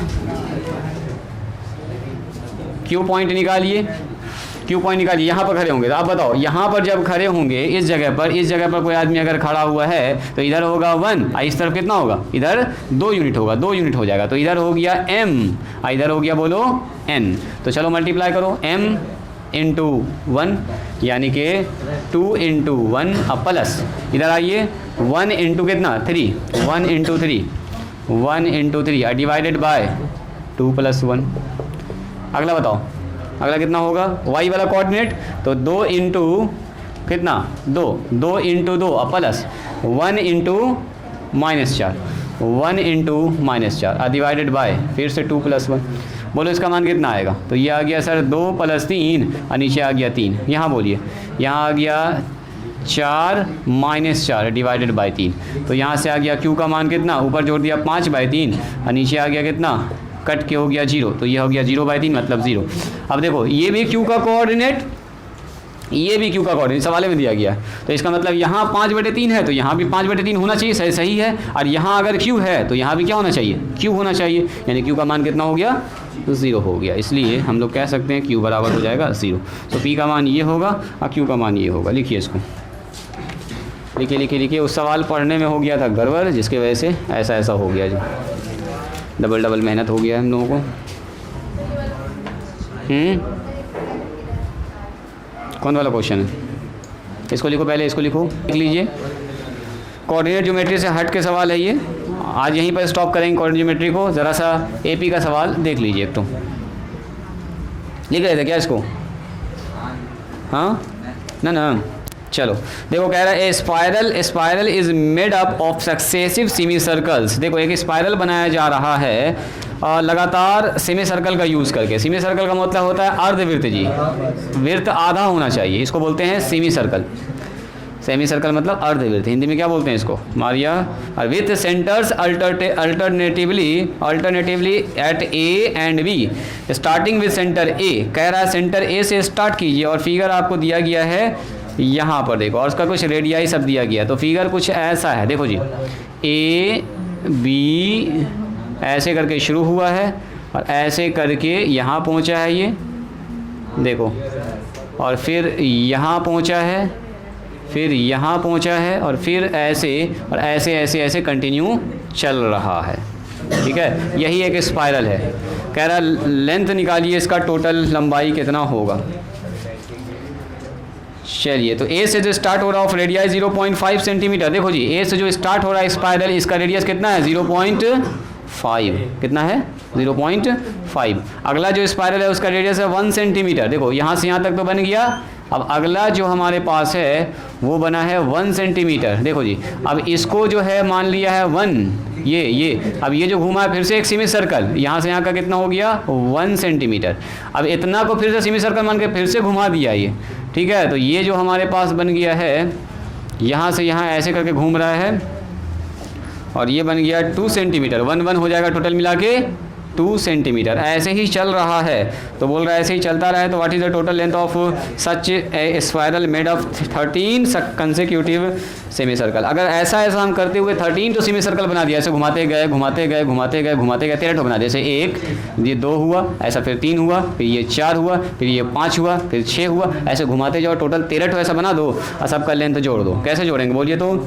Q पॉइंट निकालिए, यहाँ पर खड़े होंगे। तो आप बताओ यहाँ पर जब खड़े होंगे इस जगह पर कोई आदमी अगर खड़ा हुआ है तो इधर होगा 1 और इस तरफ कितना होगा, इधर 2 यूनिट होगा, 2 यूनिट हो जाएगा। तो इधर हो गया m और इधर हो गया बोलो n। तो चलो मल्टीप्लाई करो m इंटू 1 यानी कि 2 इंटू 1 अब प्लस इधर आइए 1 इंटू कितना 3, 1 इंटू 3 डिवाइडेड बाय 2 + 1। अगला बताओ, अगला कितना होगा y वाला कोऑर्डिनेट। तो 2 इंटू कितना 2 into 2 plus 1 into -4, 1 into -4 divided by फिर से 2 + 1। बोलो इसका मान कितना आएगा। तो ये आ गया सर 2 + 3 और नीचे आ गया 3। यहाँ बोलिए यहाँ आ गया 4 माइनस 4 डिवाइडेड बाई 3। तो यहाँ से आ गया q का मान कितना, ऊपर जोड़ दिया 5/3 और नीचे आ गया कितना, कट के हो गया 0। तो ये हो गया 0/3 मतलब 0। अब देखो ये भी q का कोऑर्डिनेट, ये भी q का कोऑर्डिनेट सवाल में दिया गया। तो इसका मतलब यहाँ 5/3 है तो यहाँ भी 5/3 होना चाहिए, सही सही है। और यहाँ अगर q है तो यहाँ भी क्या होना चाहिए, q होना चाहिए। यानी q का मान कितना हो गया, 0 हो गया। इसलिए हम लोग कह सकते हैं q बराबर हो जाएगा 0। तो p का मान ये होगा और q का मान ये होगा। लिखिए इसको, लिखिए लिखिए लिखिए। उस सवाल पढ़ने में हो गया था गड़बड़, जिसकी वजह से ऐसा ऐसा हो गया जी, डबल मेहनत हो गया हम लोगों को। कौन वाला क्वेश्चन है, इसको लिखो पहले, इसको लिखो, लिख लीजिए। कोऑर्डिनेट ज्योमेट्री से हट के सवाल है ये, आज यहीं पर स्टॉप करेंगे कोऑर्डिनेट ज्योमेट्री को। ज़रा सा एपी का सवाल देख लीजिए। एक तो लिख रहे थे क्या इसको, हाँ ना चलो देखो, कह रहा है spiral is made up of successive semi circles. देखो एक स्पाइरल बनाया जा रहा है लगातार सेमी सर्कल का यूज़ करके। सेमी सर्कल का मतलब होता है अर्धवृत्त जी, वृत्त आधा होना चाहिए, इसको बोलते हैं सेमी सर्कल। सेमी सर्कल मतलब अर्धवृत्त, हिंदी में क्या बोलते हैं इसको, मारिया। और with centres alternatively at A and B, starting with centre A. कह रहा है सेंटर ए से स्टार्ट कीजिए और फिगर आपको दिया गया है यहाँ पर देखो, और उसका कुछ रेडियाई सब दिया गया। तो फिगर कुछ ऐसा है, देखो जी, ए बी ऐसे करके शुरू हुआ है और ऐसे करके यहाँ पहुँचा है ये देखो, और फिर यहाँ पहुँचा है, फिर यहाँ पहुँचा है, और फिर ऐसे और ऐसे ऐसे ऐसे कंटिन्यू चल रहा है। ठीक है, यही एक स्पाइरल है। कह रहा लेंथ निकालिए इसका, टोटल लंबाई कितना होगा। चलिए, तो ए से जो स्टार्ट हो रहा है रेडियस 0.5 सेंटीमीटर। देखो जी, ए से जो स्टार्ट हो रहा है स्पाइरल, इसका रेडियस कितना है, 0.5। कितना है, 0.5। अगला जो स्पाइरल है उसका रेडियस है 1 सेंटीमीटर। देखो यहाँ से यहाँ तक तो बन गया। अब अगला जो हमारे पास है वो बना है 1 सेंटीमीटर। देखो जी, अब इसको जो है मान लिया है 1, ये अब ये जो घूमा है फिर से एक सेमी सर्कल, यहाँ से यहाँ का कितना हो गया, 1 सेंटीमीटर। अब इतना को फिर से सेमी सर्कल मान के फिर से घुमा दिया ये। ठीक है, तो ये जो हमारे पास बन गया है, यहाँ से यहाँ ऐसे करके घूम रहा है, और ये बन गया 2 सेंटीमीटर। 1 हो जाएगा टोटल मिला के 2 सेंटीमीटर। ऐसे ही चल रहा है, तो बोल रहा है ऐसे ही चलता रहा है तो what is the total length of such A spiral made of 13 consecutive semi circle. अगर ऐसा हम करते हुए 13 तो सेमी सर्कल बना दिया, ऐसे घुमाते गए 13 ठो बना दिया। जैसे 1, ये 2 हुआ, ऐसा फिर 3 हुआ, फिर ये 4 हुआ, फिर ये 5 हुआ, फिर 6 हुआ, ऐसे घुमाते जाओ, टोटल 13 ठो ऐसा बना दो और सबका लेंथ जोड़ दो। कैसे जोड़ेंगे बोलिए। तो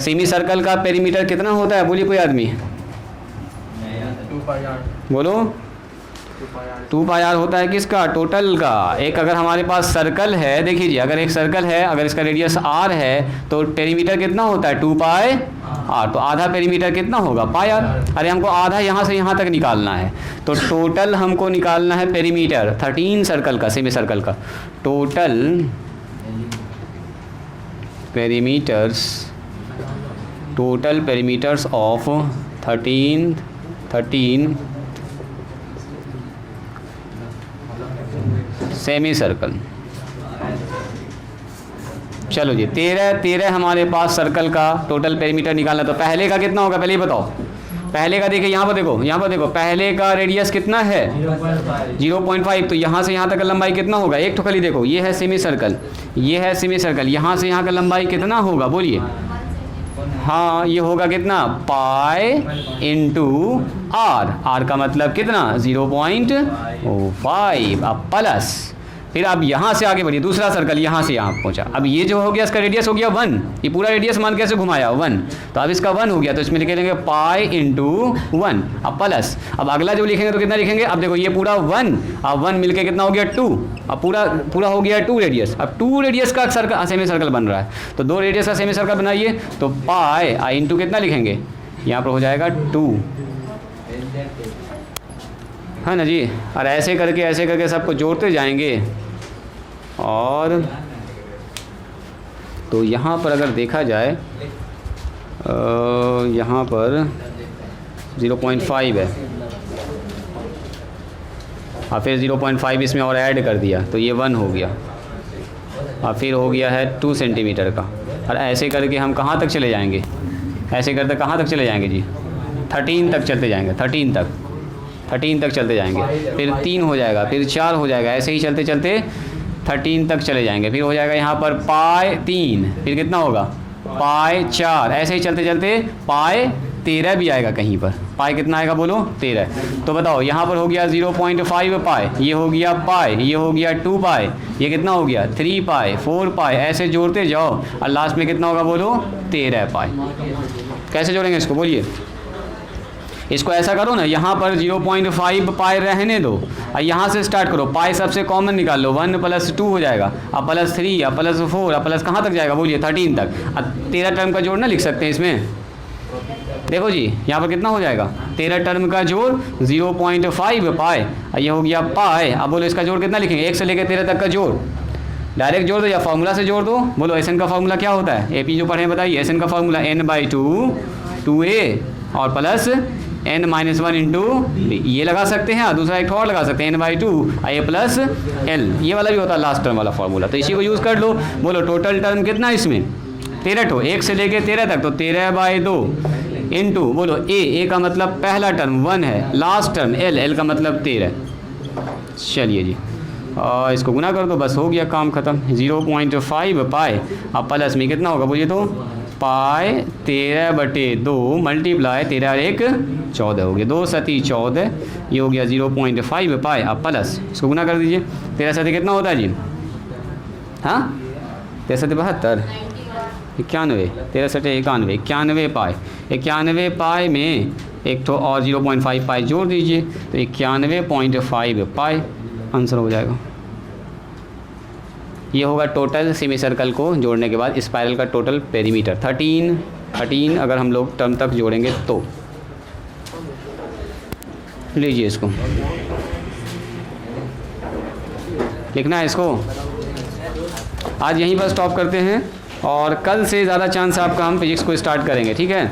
सेमी सर्कल का पेरीमीटर कितना होता है बोलिए कोई आदमी, बोलो। 2πr होता है किसका, टोटल का। एक अगर हमारे पास सर्कल है, देखिए जी, अगर एक सर्कल है, अगर इसका रेडियस r है तो पेरीमीटर कितना होता है, 2πr। तो आधा पेरीमीटर कितना होगा, πr। अरे हमको आधा यहाँ से यहाँ तक निकालना है, तो टोटल हमको निकालना है पेरीमीटर 13 सर्कल का, सेमी सर्कल का। Total perimeters of 13 semi circle. चलो जी, 13 हमारे पास सर्कल का टोटल पेरीमीटर निकालना। तो पहले का कितना होगा, पहले ही बताओ। पहले का देखिए, यहाँ पर देखो, पहले का रेडियस कितना है, 0.5। तो यहाँ से यहाँ तक का लंबाई कितना होगा, एक तो खाली देखो, ये है सेमी सर्कल, ये है सेमी सर्कल, यहाँ से यहाँ का लंबाई कितना होगा बोलिए। हाँ, ये होगा कितना, पाई इंटू r का मतलब कितना, 0.5। अब प्लस, फिर अब यहाँ से आगे बढ़िए, दूसरा सर्कल यहाँ से यहाँ पहुँचा। अब ये जो हो गया इसका रेडियस हो गया 1, ये पूरा रेडियस मान कैसे घुमाया 1, तो अब इसका 1 हो गया, तो इसमें लिख लेंगे पाई इंटू 1। अब प्लस, अब अगला जो लिखेंगे तो कितना लिखेंगे, अब देखो ये पूरा 1, अब 1 मिलके कितना हो गया 2, अब पूरा हो गया 2 रेडियस। अब 2 रेडियस का सर्कल, सेमी सर्कल बन रहा है, तो 2 रेडियस का सेमी सर्कल बनाइए, तो पाई इंटू कितना लिखेंगे, यहाँ पर हो जाएगा 2, है ना जी। और ऐसे करके सबको जोड़ते जाएंगे। और तो यहाँ पर अगर देखा जाए, यहाँ पर 0.5 है, और फिर 0.5 इसमें और ऐड कर दिया तो ये 1 हो गया, और फिर हो गया है 2 सेंटीमीटर का। और ऐसे करके हम कहाँ तक चले जाएंगे, ऐसे करते कहाँ तक चले जाएंगे जी, 13 तक चलते जाएंगे, 13 तक चलते जाएंगे, फिर 3 हो जाएगा, फिर 4 हो जाएगा, ऐसे ही चलते चलते 13 तक चले जाएंगे। फिर हो जाएगा यहाँ पर पाई 3, फिर कितना होगा पाई 4, ऐसे ही चलते चलते पाई 13 भी आएगा कहीं पर। पाई कितना आएगा बोलो 13। तो बताओ यहाँ पर हो गया 0.5 पाई, ये हो गया पाई, ये हो गया 2 पाई, ये कितना हो गया 3 पाई, 4 पाई, ऐसे जोड़ते जाओ और लास्ट में कितना होगा बोलो 13 पाई। कैसे जोड़ेंगे इसको बोलिए, इसको ऐसा करो ना, यहाँ पर 0.5 पाई रहने दो और यहाँ से स्टार्ट करो, पाई सबसे कॉमन निकाल लो, 1 + 2 हो जाएगा, अब +3 अब +4 अब प्लस कहाँ तक जाएगा बोलिए 13 तक। अब 13 टर्म का जोड़ ना लिख सकते हैं इसमें, देखो जी यहाँ पर कितना हो जाएगा 13 टर्म का जोड़ 0.5 पाई, ये हो गया पाई। अब बोलो इसका जोड़ कितना लिखेंगे, 1 से लेकर 13 तक का जोड़, डायरेक्ट जोड़ दो या फार्मूला से जोड़ दो। बोलो एस एन का फार्मूला क्या होता है, AP जो पढ़े बताइए, एस एन का फार्मूला n/2 2a और प्लस n - 1 इंटू ये लगा सकते हैं, और दूसरा एक और लगा सकते हैं n/2 a प्लस l, ये वाला भी होता है लास्ट टर्म वाला फार्मूला, तो इसी को यूज़ कर लो। बोलो टोटल टर्म कितना है इसमें 13 ठो, 1 से लेके 13 तक, तो 13/2 इंटू बोलो a का मतलब पहला टर्म 1 है, लास्ट टर्म l का मतलब 13। चलिए जी और इसको गुना कर दो, बस हो गया काम ख़त्म। 0.5 पाई अब प्लस में कितना होगा बोलिए, तो पाई 13/2 मल्टीप्लाई 13 और 1 14 हो गया, 2 सती 14, ये हो गया 0.5 पाई अब प्लस, इसको गुना कर दीजिए, 13 सती कितना होता है जी, हाँ 13 सती 72, 91, 13 सती 91, 91 पाई, 91 पाई में एक तो और 0.5 पाई जोड़ दीजिए, तो 91.5 पाई आंसर हो जाएगा। ये होगा टोटल सेमी सर्कल को जोड़ने के बाद स्पाइरल का टोटल पेरीमीटर 13 अगर हम लोग टर्म तक जोड़ेंगे तो। लीजिए इसको लिखना है, इसको आज यहीं पर स्टॉप करते हैं और कल से ज़्यादा चांस है आपका, हम फिजिक्स को स्टार्ट करेंगे, ठीक है।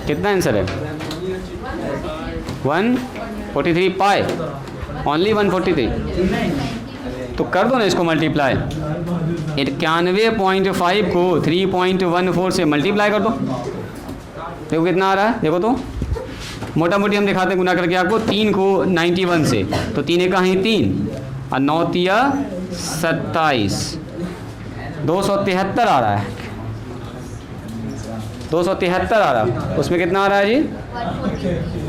कितना आंसर है 143 पाई, ओनली 143, तो कर दो ना इसको मल्टीप्लाई, 91.5 को 3.14 से मल्टीप्लाई कर दो, देखो कितना आ रहा है, देखो तो मोटा मोटी हम दिखाते हैं गुना करके आपको। 3 को 91 से, तो 3 एक कहीं 3 और 9 तिया 27, 273 आ रहा है, 273 आ रहा है, उसमें कितना आ रहा है जी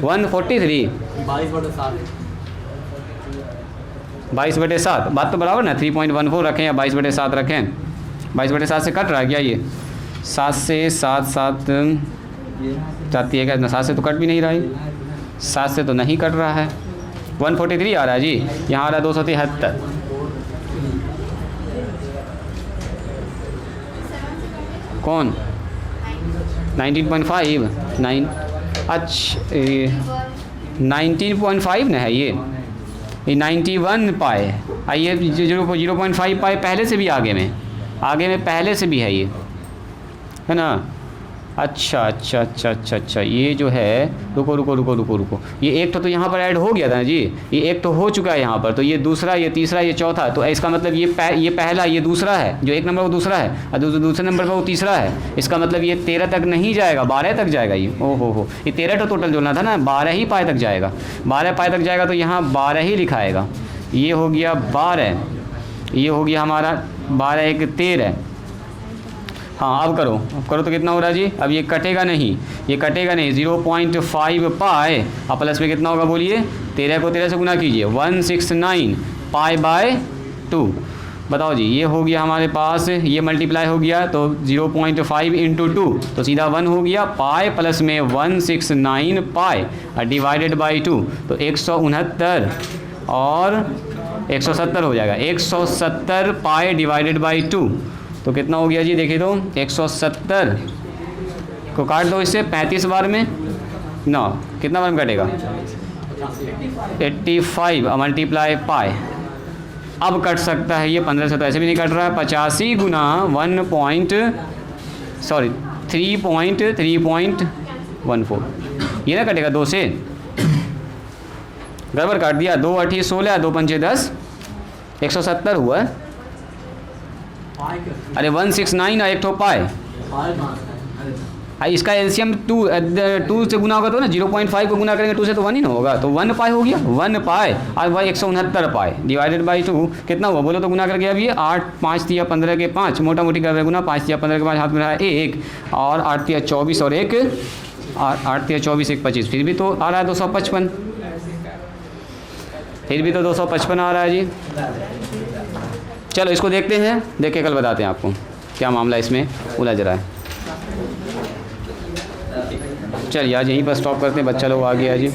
143, 22/7, बात तो बराबर ना, 3.14 रखें या 22/7 रखें, 22/7 से कट रहा है क्या ये, 7 से 7 जाती है क्या, 7 से तो कट भी नहीं रहा है, 7 से तो नहीं कट रहा है, 143 आ रहा है जी, यहाँ आ रहा है 273, कौन 19.5 9, अच्छा 19.5 ना है ये 91 पाई, ये 0.5 पाई पहले से भी आगे में पहले से भी है ये, है ना। अच्छा, ये जो है रुको, ये एक तो यहाँ पर ऐड हो गया था ना जी, ये एक तो हो चुका है यहाँ पर, तो ये दूसरा, ये तीसरा, ये चौथा, तो इसका मतलब ये पहला, ये दूसरा है, जो एक नंबर वो दूसरा है और दूसरे नंबर पर वो तीसरा है, इसका मतलब ये 13 तक नहीं जाएगा, 12 तक जाएगा ये, ओहो ये 13 तो टोटल जोड़ना था ना, 12 ही पाई तक जाएगा, 12 पाई तक जाएगा, तो यहाँ 12 ही लिखाएगा, ये हो गया 12, ये हो गया हमारा 12 1 13। हाँ अब करो तो कितना हो रहा है जी, अब ये कटेगा नहीं, 0.5 पाई और प्लस में कितना होगा बोलिए, 13 को 13 से गुना कीजिए, 169 पाई/2, बताओ जी ये हो गया हमारे पास, ये मल्टीप्लाई हो गया तो 0.5 इंटू 2 तो सीधा 1 हो गया, पाई प्लस में 169 पाई डिवाइडेड बाई 2 तो 169 और 170 हो जाएगा, 170 पाई डिवाइडेड बाई 2 तो कितना हो गया जी, देखिए तो 170 को काट दो इससे 35 बार में, ना कितना बार में कटेगा 85 और मल्टीप्लाई पाई, अब कट सकता है ये 15 से, तो ऐसे भी नहीं कट रहा है, 85 गुना 3.14 ये ना कटेगा 2 से, गड़बड़ काट दिया, 2 8 16, 2 पंचे 10, 170 हुआ है। अरे 169 और एक ठो पाए, इसका एलसीएम 2 से गुना होगा तो ना 0.5 को गुना करेंगे 2 से तो 1 ही ना होगा, तो 1 पाए हो गया, 1 पाए और वह 169 पाए डिवाइडेड बाई 2 कितना हुआ बोलो तो गुना करके। अब ये 8 5 तिया 15 के 5, मोटा मोटी कर रहे गुना, 5 तिया 15 के 5 हाथ में रहा 1 और 8 तिया 24 और 1 8 तिया 24 1 25, फिर भी तो आ रहा है 255, फिर भी तो 255 आ रहा है जी। चलो इसको देखते हैं, देख के कल बताते हैं आपको क्या मामला इसमें उलझ रहा है। चलिए आज यहीं पर स्टॉप करते हैं, बच्चा लोग आ गया जी।